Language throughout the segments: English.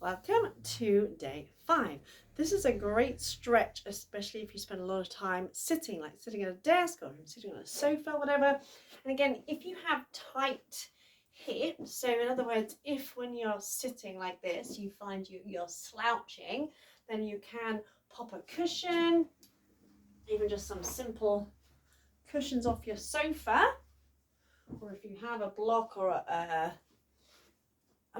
Welcome to day 5. This is a great stretch, especially if you spend a lot of time sitting, like sitting at a desk or sitting on a sofa, whatever. And again, if you have tight hips, so in other words, if when you're sitting like this, you find you're slouching, then you can pop a cushion, even just some simple cushions off your sofa, or if you have a block or a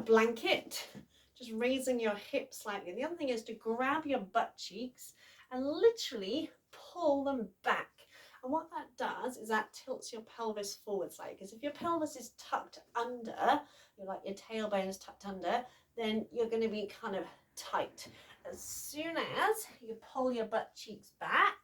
blanket, just raising your hips slightly. The other thing is to grab your butt cheeks and literally pull them back. And what that does is that tilts your pelvis forward slightly, because if your pelvis is tucked under, like your tailbone is tucked under, then you're going to be kind of tight. As soon as you pull your butt cheeks back,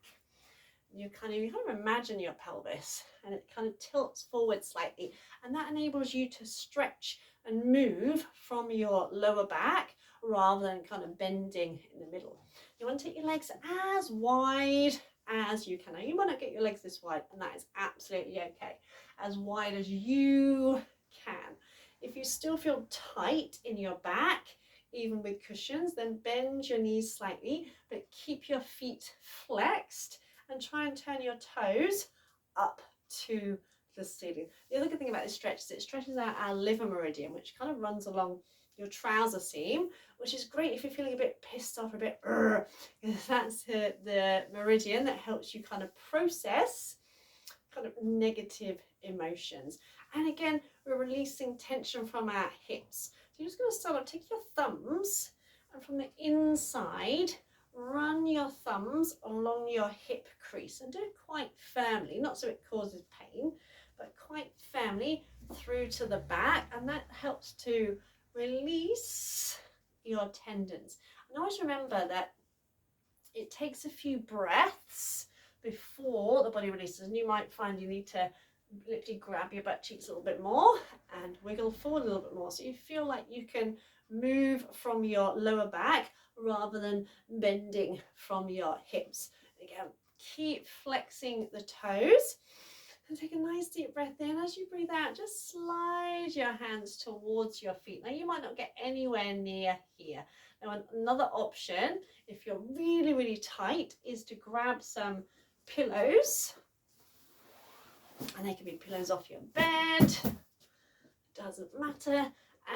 you kind of imagine your pelvis and it kind of tilts forward slightly, and that enables you to stretch and move from your lower back rather than kind of bending in the middle. You want to take your legs as wide as you can. Now, you might not get your legs this wide, and that is absolutely okay. As wide as you can. If you still feel tight in your back, even with cushions, then bend your knees slightly, but keep your feet flexed and try and turn your toes up to the ceiling. The other good thing about this stretch is it stretches out our liver meridian, which kind of runs along your trouser seam, which is great if you're feeling a bit pissed off, a bit because that's the meridian that helps you kind of process kind of negative emotions. And again, we're releasing tension from our hips. So you're just going to start up, take your thumbs, and from the inside, run your thumbs along your hip crease and do it quite firmly, not so it causes pain, but quite firmly through to the back, and that helps to release your tendons. And always remember that it takes a few breaths before the body releases, and you might find you need to literally grab your butt cheeks a little bit more and wiggle forward a little bit more, so you feel like you can move from your lower back rather than bending from your hips. Again, keep flexing the toes and take a nice deep breath in. As you breathe out, just slide your hands towards your feet. Now, you might not get anywhere near here. Now, another option, if you're really, really tight, is to grab some pillows, and they can be pillows off your bed, doesn't matter,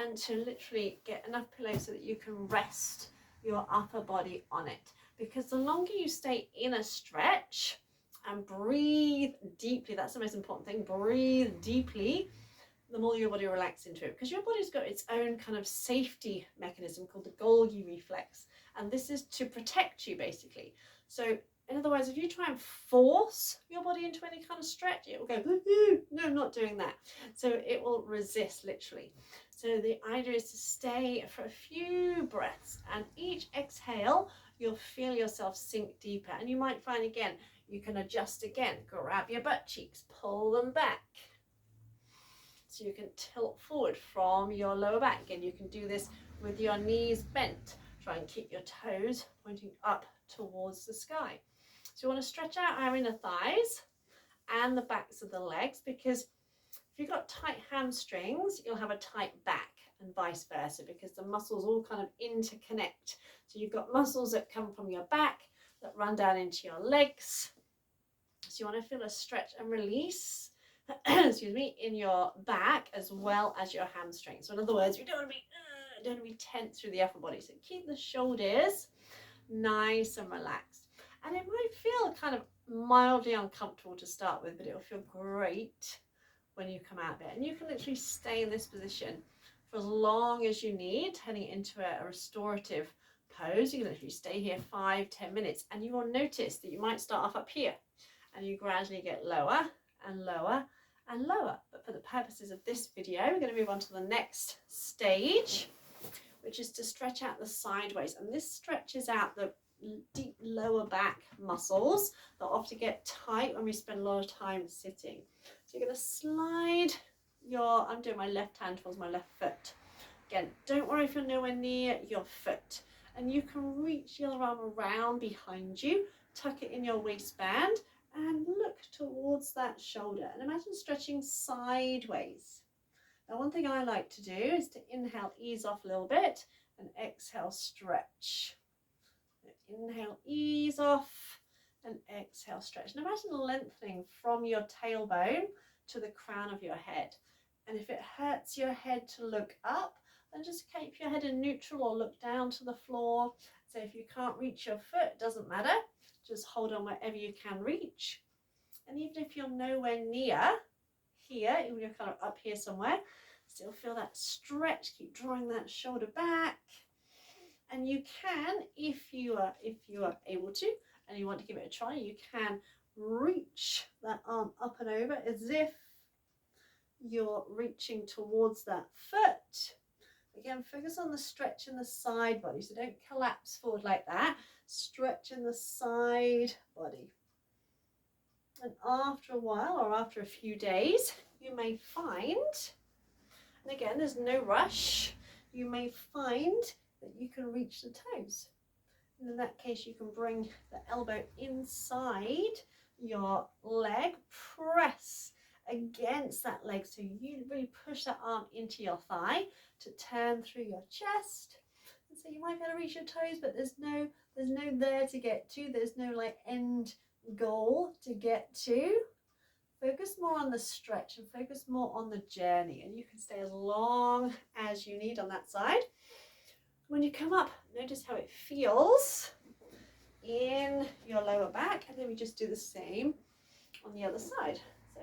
and to literally get enough pillows so that you can rest your upper body on it. Because the longer you stay in a stretch and breathe deeply, that's the most important thing, breathe deeply, the more your body relaxes into it, because your body's got its own kind of safety mechanism called the Golgi reflex, and this is to protect you basically. So in other words, if you try and force your body into any kind of stretch, it will go, no, I'm not doing that. So it will resist literally. So the idea is to stay for a few breaths, and each exhale, you'll feel yourself sink deeper. And you might find again, you can adjust again, grab your butt cheeks, pull them back. So you can tilt forward from your lower back. Again, you can do this with your knees bent. Try and keep your toes pointing up towards the sky. So you want to stretch out our inner thighs and the backs of the legs, because if you've got tight hamstrings, you'll have a tight back, and vice versa, because the muscles all kind of interconnect. So you've got muscles that come from your back that run down into your legs. So you want to feel a stretch and release, excuse me, in your back as well as your hamstrings. So in other words, you don't want to be tense through the upper body. So keep the shoulders nice and relaxed. And it might feel kind of mildly uncomfortable to start with, but it'll feel great when you come out there. And you can literally stay in this position for as long as you need, turning it into a restorative pose. You can literally stay here 5-10 minutes, and you will notice that you might start off up here and you gradually get lower and lower and lower. But for the purposes of this video, we're going to move on to the next stage, which is to stretch out the sideways. And this stretches out the deep lower back muscles that often get tight when we spend a lot of time sitting. So you're going to slide I'm doing my left hand towards my left foot. Again, don't worry if you're nowhere near your foot. And you can reach the other arm around behind you, tuck it in your waistband, and look towards that shoulder. And imagine stretching sideways. Now, one thing I like to do is to inhale, ease off a little bit, and exhale, stretch. Inhale, ease off, and exhale, stretch. Now imagine lengthening from your tailbone to the crown of your head. And if it hurts your head to look up, then just keep your head in neutral or look down to the floor. So if you can't reach your foot, it doesn't matter. Just hold on wherever you can reach. And even if you're nowhere near here, even if you're kind of up here somewhere, still feel that stretch. Keep drawing that shoulder back. And you can, if you are able to, and you want to give it a try, you can reach that arm up and over as if you're reaching towards that foot. Again, focus on the stretch in the side body, so don't collapse forward like that. Stretch in the side body. And after a while, or after a few days, you may find, and again, there's no rush, you may find that you can reach the toes. And in that case, you can bring the elbow inside your leg, press against that leg, so you really push that arm into your thigh to turn through your chest. And so you might be able to reach your toes, but there's no there to get to. There's no like end goal to get to. Focus more on the stretch and focus more on the journey, and you can stay as long as you need on that side. When you come up, notice how it feels in your lower back, and then we just do the same on the other side. So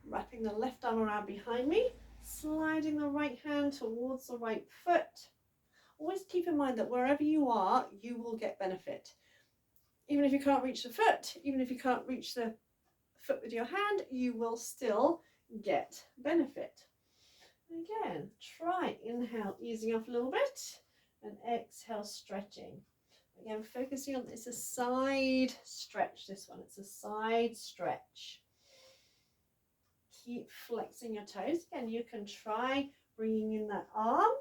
wrapping the left arm around behind me, sliding the right hand towards the right foot. Always keep in mind that wherever you are, you will get benefit. Even if you can't reach the foot, even if you can't reach the foot with your hand, you will still get benefit. Again, try inhale, easing off a little bit, and exhale, stretching. Again, focusing on, it's a side stretch, this one, it's a side stretch. Keep flexing your toes. Again, you can try bringing in that arm.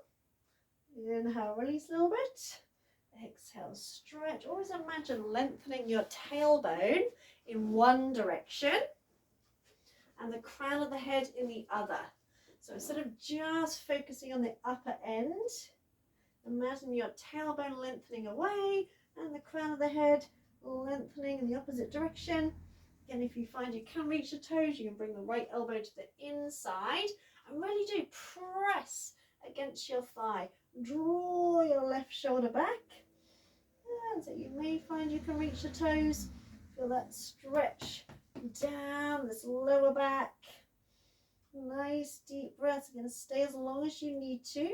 Inhale, release a little bit. Exhale, stretch. Always imagine lengthening your tailbone in one direction and the crown of the head in the other. So instead of just focusing on the upper end, imagine your tailbone lengthening away and the crown of the head lengthening in the opposite direction. Again, if you find you can reach the toes, you can bring the right elbow to the inside and really do press against your thigh. Draw your left shoulder back. And so you may find you can reach the toes. Feel that stretch down this lower back. Nice deep breaths. You're going to stay as long as you need to.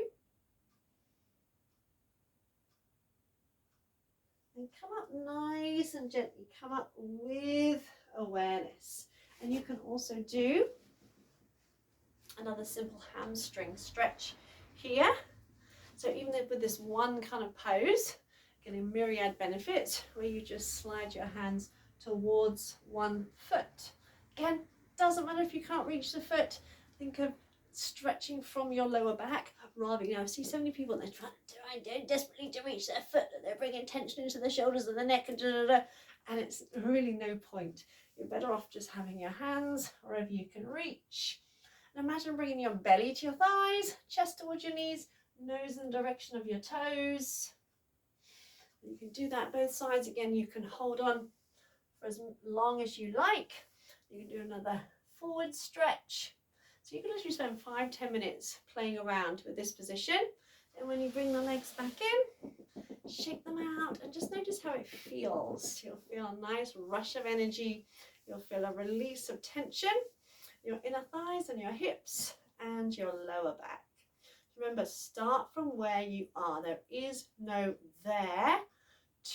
And come up nice and gently. Come up with awareness. And you can also do another simple hamstring stretch here. So even with this one kind of pose, getting myriad benefits where you just slide your hands towards one foot. Again, doesn't matter if you can't reach the foot. Think of stretching from your lower back rather, I see so many people and they're trying desperately to reach their foot, that they're bringing tension into the shoulders and the neck and and it's really no point. You're better off just having your hands wherever you can reach. And imagine bringing your belly to your thighs, chest towards your knees, nose in the direction of your toes. You can do that both sides. Again, you can hold on for as long as you like. You can do another forward stretch. So you can literally spend 5-10 minutes playing around with this position. And when you bring the legs back in, shake them out and just notice how it feels. You'll feel a nice rush of energy. You'll feel a release of tension, your inner thighs and your hips and your lower back. Remember, start from where you are. There is no there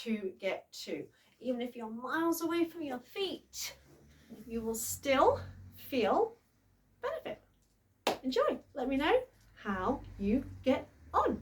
to get to. Even if you're miles away from your feet, you will still feel benefit. Enjoy. Let me know how you get on.